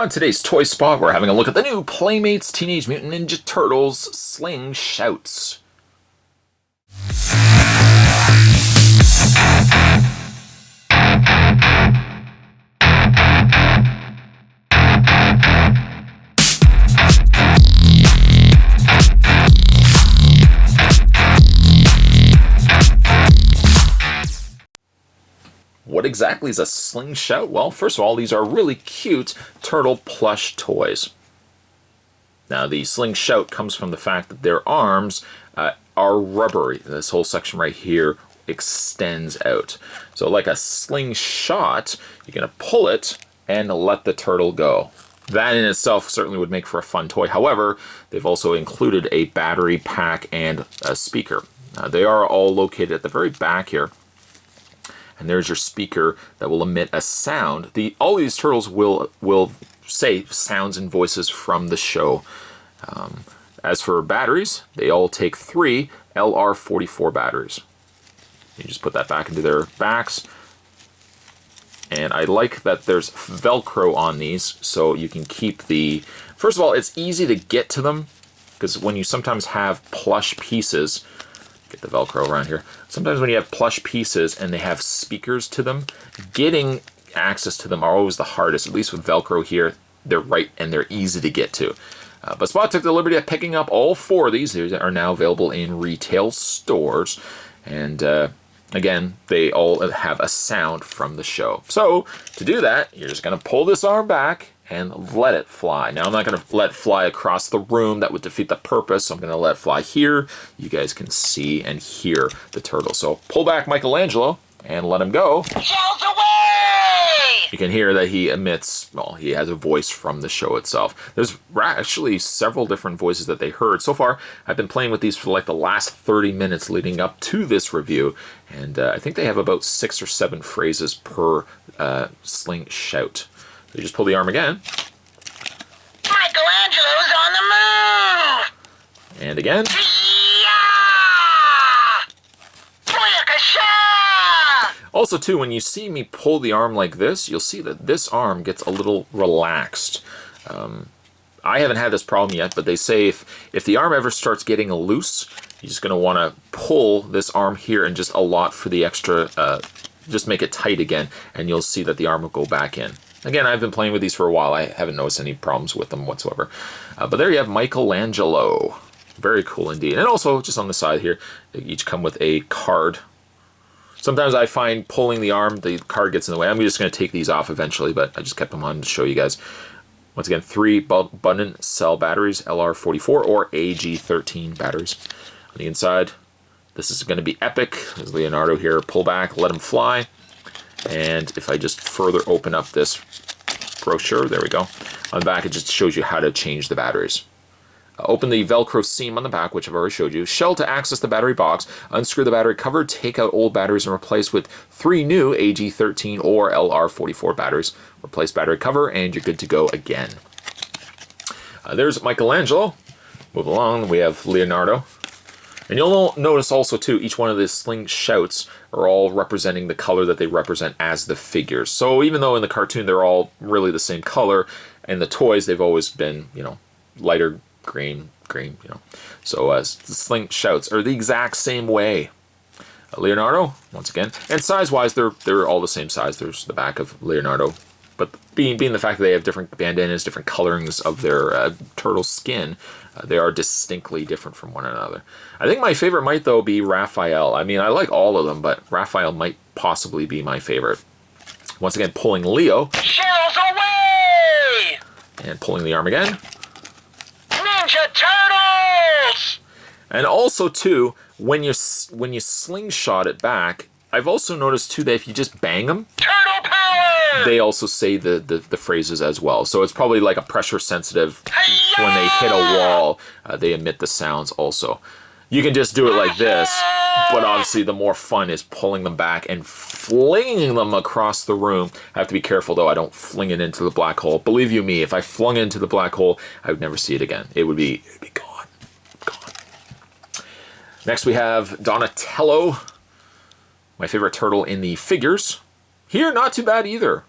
On today's Toy Spot, we're having a look at the new Playmates Teenage Mutant Ninja Turtles Sling Shouts. What exactly is a Sling Shout? Well, first of all, these are really cute turtle plush toys. Now, the Sling Shout comes from the fact that their arms are rubbery. This whole section right here extends out. So like a slingshot, you're going to pull it and let the turtle go. That in itself certainly would make for a fun toy. However, they've also included a battery pack and a speaker. They are all located at the very back here. And there's your speaker that will emit a sound. All these turtles will say sounds and voices from the show. As for batteries, they all take 3 LR44 batteries. You just put that back into their backs. And I like that there's Velcro on these, so you can keep the... First of all, it's easy to get to them, because when you sometimes have plush pieces... Get the Velcro around here. Sometimes when you have plush pieces and they have speakers to them, getting access to them are always the hardest. At least with Velcro here, they're right and they're easy to get to. But Spot took the liberty of picking up all 4 of these. These are now available in retail stores. And again, they all have a sound from the show. So to do that, you're just going to pull this arm back and let it fly. Now, I'm not going to let it fly across the room. That would defeat the purpose. So I'm going to let it fly here. You guys can see and hear the turtle. So pull back Michelangelo and let him go. Shells away! You can hear that he emits, well, he has a voice from the show itself. There's actually several different voices that they heard. So far, I've been playing with these for like the last 30 minutes leading up to this review. And I think they have about 6 or 7 phrases per Sling Shout. So you just pull the arm again. Michelangelo's on the move! And again. Also, too, when you see me pull the arm like this, you'll see that this arm gets a little relaxed. I haven't had this problem yet, but they say if the arm ever starts getting loose, you're just going to want to pull this arm here and just allot for the extra, just make it tight again, and you'll see that the arm will go back in. Again, I've been playing with these for a while. I haven't noticed any problems with them whatsoever. But there you have Michelangelo. Very cool indeed. And also, just on the side here, they each come with a card. Sometimes I find pulling the arm, the card gets in the way. I'm just going to take these off eventually, but I just kept them on to show you guys. Once again, 3 abundant cell batteries, LR44 or AG13 batteries. On the inside, this is going to be epic. There's Leonardo here. Pull back, let him fly. And if I just further open up this brochure, there we go. On the back, it just shows you how to change the batteries. Open the Velcro seam on the back, which I've already showed you. Shell to access the battery box. Unscrew the battery cover. Take out old batteries and replace with 3 new AG13 or LR44 batteries. Replace battery cover, and you're good to go again. There's Michelangelo. Move along. We have Leonardo. And you'll notice also, too, each one of the Sling Shouts are all representing the color that they represent as the figures. So even though in the cartoon they're all really the same color, and the toys, they've always been, you know, lighter green, you know. So the Sling Shouts are the exact same way. Leonardo, once again. And size-wise, they're all the same size. There's the back of Leonardo. But being the fact that they have different bandanas, different colorings of their turtle skin, they are distinctly different from one another. I think my favorite might, though, be Raphael. I mean, I like all of them, but Raphael might possibly be my favorite. Once again, pulling Leo. Shells away! And pulling the arm again. Ninja Turtles! And also, too, when you slingshot it back, I've also noticed, too, that if you just bang them, Turtle power! they also say the phrases as well. So it's probably like a pressure sensitive. When they hit a wall, they emit the sounds also. You can just do it like this, but obviously the more fun is pulling them back and flinging them across the room. I have to be careful, though. I don't fling it into the black hole. Believe you me, if I flung it into the black hole, I would never see it again. It would be gone. Next we have Donatello, my favorite turtle in the figures. Here, not too bad either.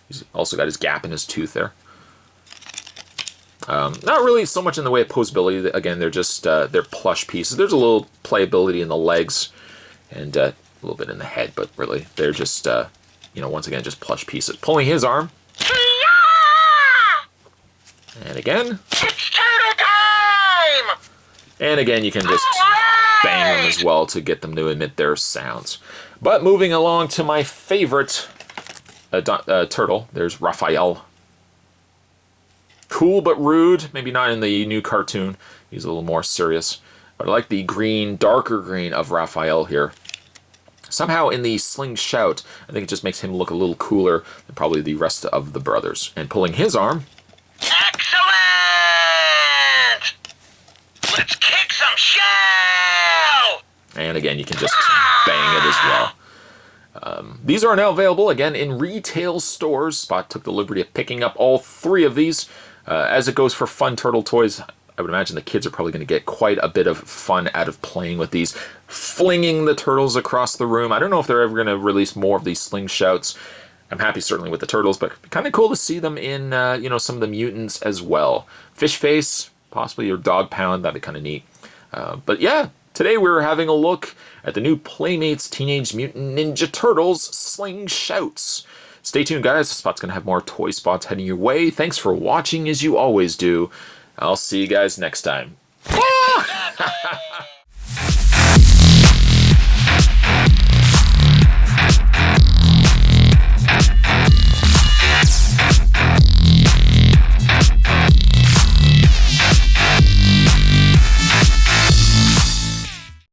He's also got his gap in his tooth there. Not really so much in the way of posability. Again, they're just they're plush pieces. There's a little playability in the legs and a little bit in the head, but really they're just, once again, just plush pieces. Pulling his arm. And again. It's turtle time! And again, you can just bang them as well to get them to emit their sounds. But moving along to my favorite turtle, there's Raphael. Cool but rude, maybe not in the new cartoon. He's a little more serious. But I like the green, darker green of Raphael here. Somehow in the Sling shout, I think it just makes him look a little cooler than probably the rest of the brothers. And pulling his arm. Excellent! Let's kick some shell! And again, you can just bang it as well. These are now available, again, in retail stores. Spot took the liberty of picking up all 3 of these. As it goes for fun turtle toys, I would imagine the kids are probably going to get quite a bit of fun out of playing with these. Flinging the turtles across the room. I don't know if they're ever going to release more of these Sling shouts. I'm happy certainly with the turtles, but kind of cool to see them in, some of the mutants as well. Fish Face, possibly, or Dog Pound, that'd be kind of neat. But yeah, today we're having a look at the new Playmates Teenage Mutant Ninja Turtles Sling Shouts. Stay tuned, guys. Spot's going to have more toy spots heading your way. Thanks for watching, as you always do. I'll see you guys next time.